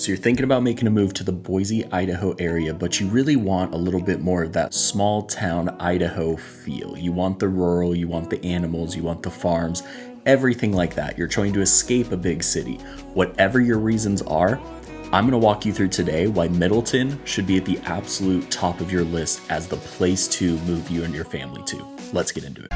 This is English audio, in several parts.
So you're thinking about making a move to the Boise, Idaho area, but you really want a little bit more of that small town Idaho feel. You want the rural, you want the animals, you want the farms, everything like that. You're trying to escape a big city. Whatever your reasons are, I'm going to walk you through today why Middleton should be at the absolute top of your list as the place to move you and your family to. Let's get into it.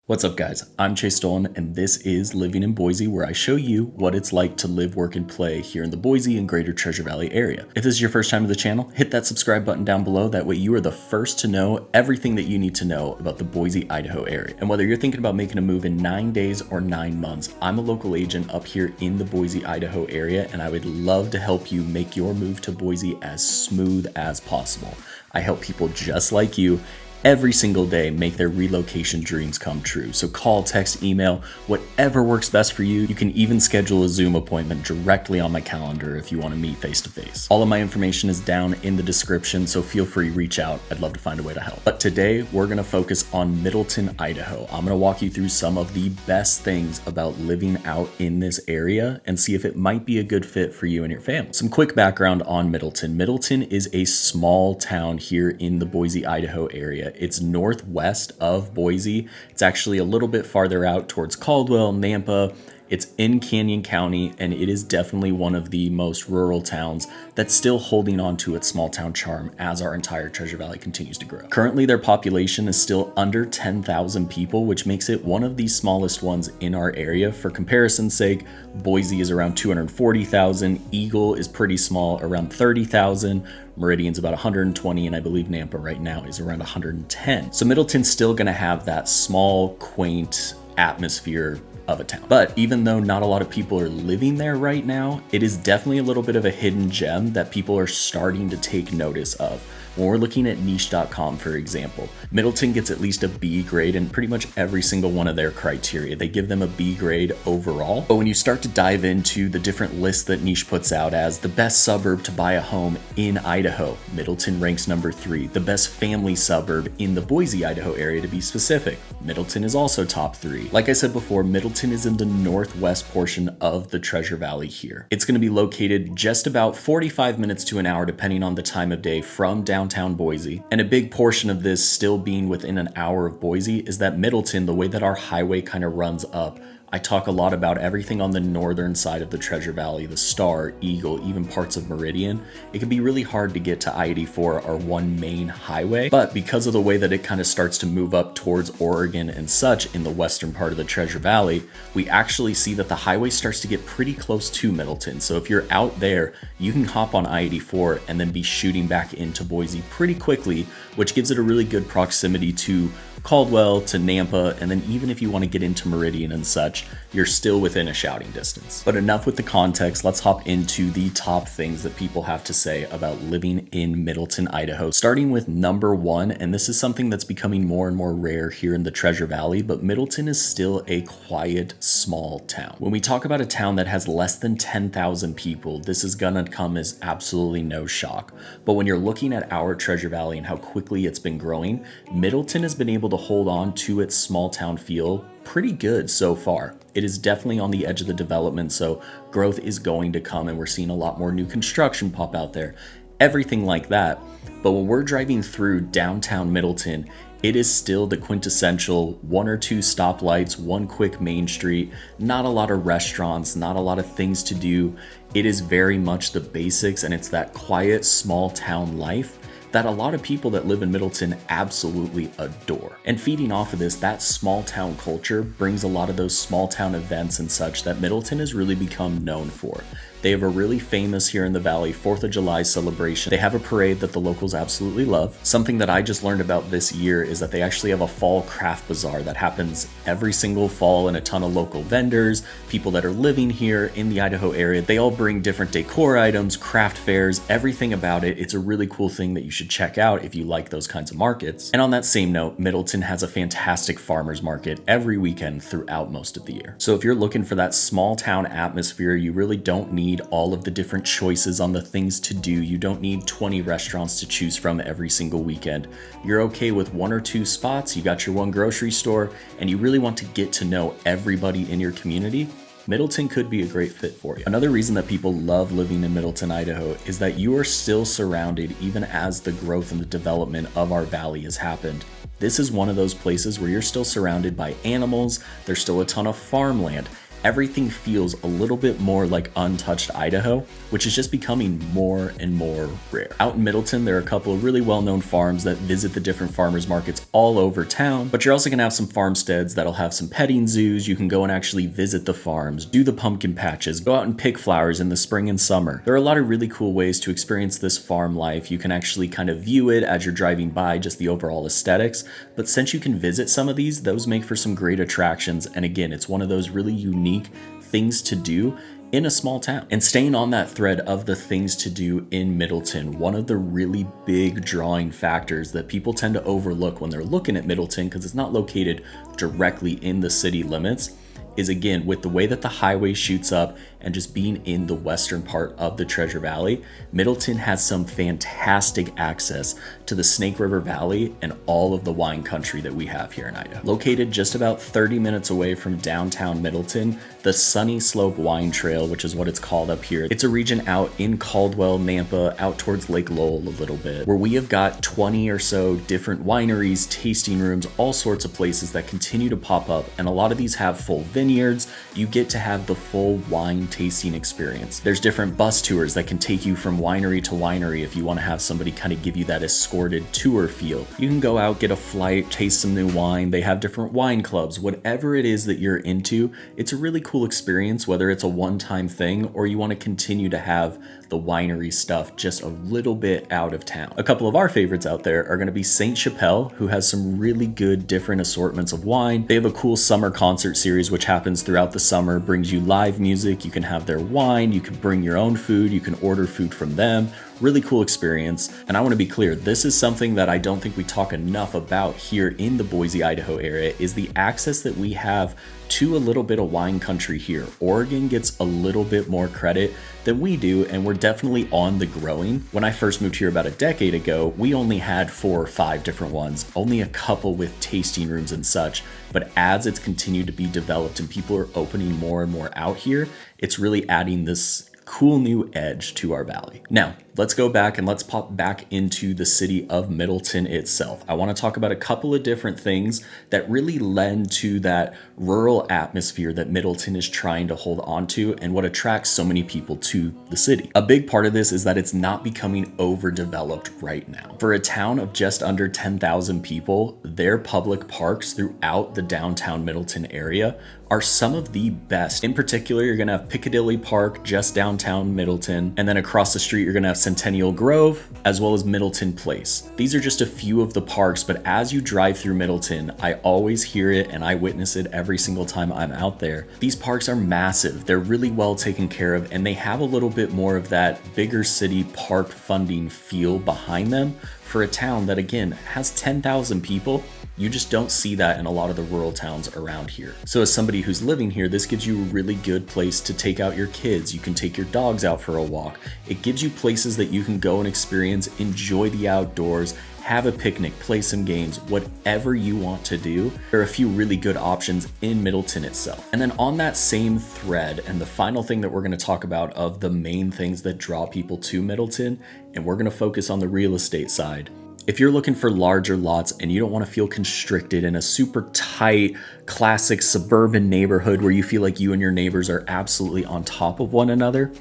What's up guys, I'm Chase Dolan and this is Living in Boise, where I show you what it's like to live, work, and play here in the Boise and greater Treasure Valley area. If this is your first time to the channel, hit that subscribe button down below. That way you are the first to know everything that you need to know about the Boise, Idaho area. And whether you're thinking about making a move in 9 days or 9 months, I'm a local agent up here in the Boise, Idaho area, and I would love to help you make your move to Boise as smooth as possible. I help people just like you every single day make their relocation dreams come true. So call, text, email, whatever works best for you. You can even schedule a Zoom appointment directly on my calendar if you want to meet face to face. All of my information is down in the description, so feel free to reach out. I'd love to find a way to help. But today we're going to focus on Middleton, Idaho. I'm going to walk you through some of the best things about living out in this area and see if it might be a good fit for you and your family. Some quick background on Middleton. Middleton is a small town here in the Boise, Idaho area. It's northwest of Boise. It's actually a little bit farther out towards Caldwell, Nampa. It's in Canyon County, and it is definitely one of the most rural towns that's still holding on to its small town charm as our entire Treasure Valley continues to grow. Currently, their population is still under 10,000 people, which makes it one of the smallest ones in our area. For comparison's sake, Boise is around 240,000, Eagle is pretty small, around 30,000, Meridian's about 120, and I believe Nampa right now is around 110. So Middleton's still gonna have that small, quaint atmosphere of a town. But even though not a lot of people are living there right now, it is definitely a little bit of a hidden gem that people are starting to take notice of. When we're looking at niche.com, for example, Middleton gets at least a B grade in pretty much every single one of their criteria. They give them a B grade overall. But when you start to dive into the different lists that Niche puts out as the best suburb to buy a home in Idaho, Middleton ranks number 3. The best family suburb in the Boise, Idaho area to be specific, Middleton is also top 3. Like I said before, Middleton is in the northwest portion of the Treasure Valley here. It's going to be located just about 45 minutes to an hour depending on the time of day from downtown Boise. And a big portion of this still being within an hour of Boise is that Middleton, the way that our highway kind of runs up, I talk a lot about everything on the northern side of the Treasure Valley, the Star, Eagle, even parts of Meridian. It can be really hard to get to I-84, our one main highway, but because of the way that it kind of starts to move up towards Oregon and such in the western part of the Treasure Valley, we actually see that the highway starts to get pretty close to Middleton. So if you're out there, you can hop on I-84 and then be shooting back into Boise pretty quickly, which gives it a really good proximity to Caldwell, to Nampa, and then even if you want to get into Meridian and such, you're still within a shouting distance. But enough with the context, let's hop into the top things that people have to say about living in Middleton, Idaho. Starting with number 1, and this is something that's becoming more and more rare here in the Treasure Valley, but Middleton is still a quiet, small town. When we talk about a town that has less than 10,000 people, this is gonna come as absolutely no shock. But when you're looking at our Treasure Valley and how quickly it's been growing, Middleton has been able to hold on to its small town feel pretty good so far. It is definitely on the edge of the development, so growth is going to come and we're seeing a lot more new construction pop out there, everything like that. But when we're driving through downtown Middleton, it is still the quintessential 1 or 2 stoplights, one quick main street, not a lot of restaurants, not a lot of things to do. It is very much the basics, and it's that quiet small town life that a lot of people that live in Middleton absolutely adore. And feeding off of this, that small town culture brings a lot of those small town events and such that Middleton has really become known for. They have a really famous here in the valley 4th of July celebration. They have a parade that the locals absolutely love. Something that I just learned about this year is that they actually have a fall craft bazaar that happens every single fall, and a ton of local vendors, people that are living here in the Idaho area. They all bring different decor items, craft fairs, everything about it. It's a really cool thing that you should check out if you like those kinds of markets. And on that same note, Middleton has a fantastic farmers market every weekend throughout most of the year. So if you're looking for that small town atmosphere, you really don't need need all of the different choices on the things to do. You don't need 20 restaurants to choose from every single weekend. You're okay with 1 or 2 spots, you got your one grocery store, and you really want to get to know everybody in your community. Middleton could be a great fit for you. Another reason that people love living in Middleton, Idaho is that you are still surrounded even as the growth and the development of our valley has happened. This is one of those places where you're still surrounded by animals, there's still a ton of farmland. Everything feels a little bit more like untouched Idaho, which is just becoming more and more rare. Out in Middleton, there are a couple of really well-known farms that visit the different farmers markets all over town, but you're also gonna have some farmsteads that'll have some petting zoos. You can go and actually visit the farms, do the pumpkin patches, go out and pick flowers in the spring and summer. There are a lot of really cool ways to experience this farm life. You can actually kind of view it as you're driving by, just the overall aesthetics, but since you can visit some of these, those make for some great attractions. And again, it's one of those really unique things to do in a small town. And staying on that thread of the things to do in Middleton, one of the really big drawing factors that people tend to overlook when they're looking at Middleton, because it's not located directly in the city limits, is again, with the way that the highway shoots up and just being in the western part of the Treasure Valley, Middleton has some fantastic access to the Snake River Valley and all of the wine country that we have here in Idaho. Located just about 30 minutes away from downtown Middleton, the Sunny Slope Wine Trail, which is what it's called up here. It's a region out in Caldwell, Nampa, out towards Lake Lowell a little bit, where we have got 20 or so different wineries, tasting rooms, all sorts of places that continue to pop up. And a lot of these have full vineyards. You get to have the full wine tasting experience. There's different bus tours that can take you from winery to winery if you want to have somebody kind of give you that escorted tour feel. You can go out, get a flight, taste some new wine. They have different wine clubs. Whatever it is that you're into, it's a really cool experience, whether it's a one-time thing or you want to continue to have the winery stuff just a little bit out of town. A couple of our favorites out there are going to be Saint Chapelle, who has some really good different assortments of wine. They have a cool summer concert series which happens throughout the summer, brings you live music. You can have their wine, you can bring your own food, you can order food from them. Really cool experience. And I want to be clear, this is something that I don't think we talk enough about here in the Boise, Idaho area, is the access that we have to a little bit of wine country here. Oregon gets a little bit more credit than we do, and we're definitely on the growing. When I first moved here about a decade ago, we only had 4 or 5 different ones, only a couple with tasting rooms and such. But as it's continued to be developed and people are opening more and more out here, it's really adding this cool new edge to our valley. Now, let's go back and let's pop back into the city of Middleton itself. I want to talk about a couple of different things that really lend to that rural atmosphere that Middleton is trying to hold on to and what attracts so many people to the city. A big part of this is that it's not becoming overdeveloped right now. For a town of just under 10,000 people, their public parks throughout the downtown Middleton area are some of the best. In particular, you're gonna have Piccadilly Park just downtown Middleton, and then across the street, you're gonna have Centennial Grove, as well as Middleton Place. These are just a few of the parks, but as you drive through Middleton, I always hear it and I witness it every single time I'm out there. These parks are massive, they're really well taken care of, and they have a little bit more of that bigger city park funding feel behind them for a town that, again, has 10,000 people. You just don't see that in a lot of the rural towns around here. So as somebody who's living here, this gives you a really good place to take out your kids. You can take your dogs out for a walk. It gives you places that you can go and experience, enjoy the outdoors, have a picnic, play some games, whatever you want to do. There are a few really good options in Middleton itself. And then on that same thread, and the final thing that we're going to talk about of the main things that draw people to Middleton, and we're going to focus on the real estate side. If you're looking for larger lots and you don't want to feel constricted in a super tight, classic suburban neighborhood where you feel like you and your neighbors are absolutely on top of one another,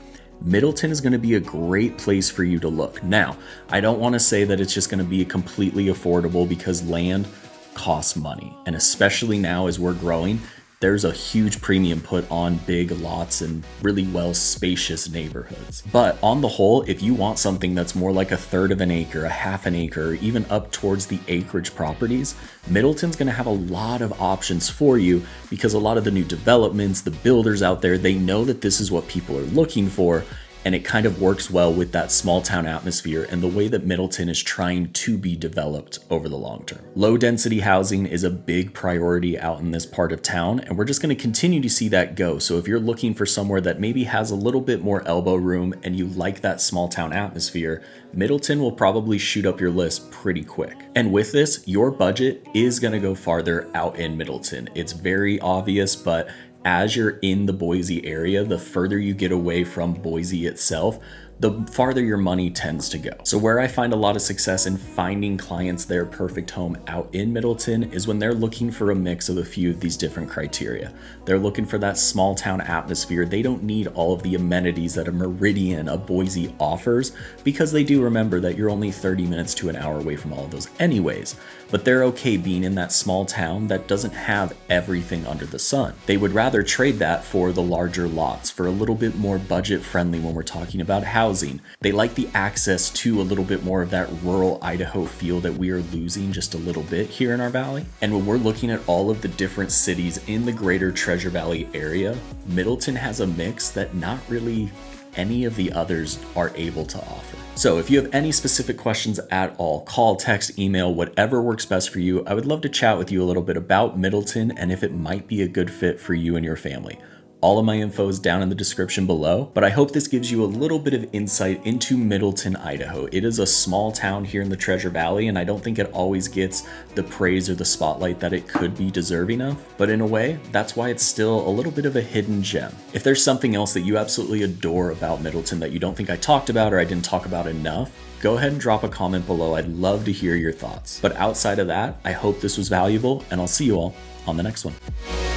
Middleton is going to be a great place for you to look. Now, I don't want to say that it's just going to be completely affordable, because land costs money. And especially now as we're growing, there's a huge premium put on big lots and really well spacious neighborhoods. But on the whole, if you want something that's more like 1/3 of an acre, 1/2 an acre, or even up towards the acreage properties, Middleton's gonna have a lot of options for you, because a lot of the new developments, the builders out there, they know that this is what people are looking for. And it kind of works well with that small town atmosphere and the way that Middleton is trying to be developed over the long term. Low density housing is a big priority out in this part of town, and we're just going to continue to see that go. So if you're looking for somewhere that maybe has a little bit more elbow room and you like that small town atmosphere, Middleton will probably shoot up your list pretty quick. And with this, your budget is going to go farther out in Middleton. It's very obvious, but as you're in the Boise area, the further you get away from Boise itself, the farther your money tends to go. So where I find a lot of success in finding clients their perfect home out in Middleton is when they're looking for a mix of a few of these different criteria. They're looking for that small town atmosphere. They don't need all of the amenities that a Meridian, a Boise offers, because they do remember that you're only 30 minutes to an hour away from all of those anyways. But they're okay being in that small town that doesn't have everything under the sun. They would rather trade that for the larger lots, for a little bit more budget friendly when we're talking about housing. They like the access to a little bit more of that rural Idaho feel that we are losing just a little bit here in our valley. And when we're looking at all of the different cities in the greater Treasure Valley area, Middleton has a mix that not really any of the others are able to offer. So if you have any specific questions at all, call, text, email, whatever works best for you. I would love to chat with you a little bit about Middleton and if it might be a good fit for you and your family. All of my info is down in the description below, but I hope this gives you a little bit of insight into Middleton, Idaho. It is a small town here in the Treasure Valley, and I don't think it always gets the praise or the spotlight that it could be deserving of, but in a way, that's why it's still a little bit of a hidden gem. If there's something else that you absolutely adore about Middleton that you don't think I talked about or I didn't talk about enough, go ahead and drop a comment below. I'd love to hear your thoughts. But outside of that, I hope this was valuable, and I'll see you all on the next one.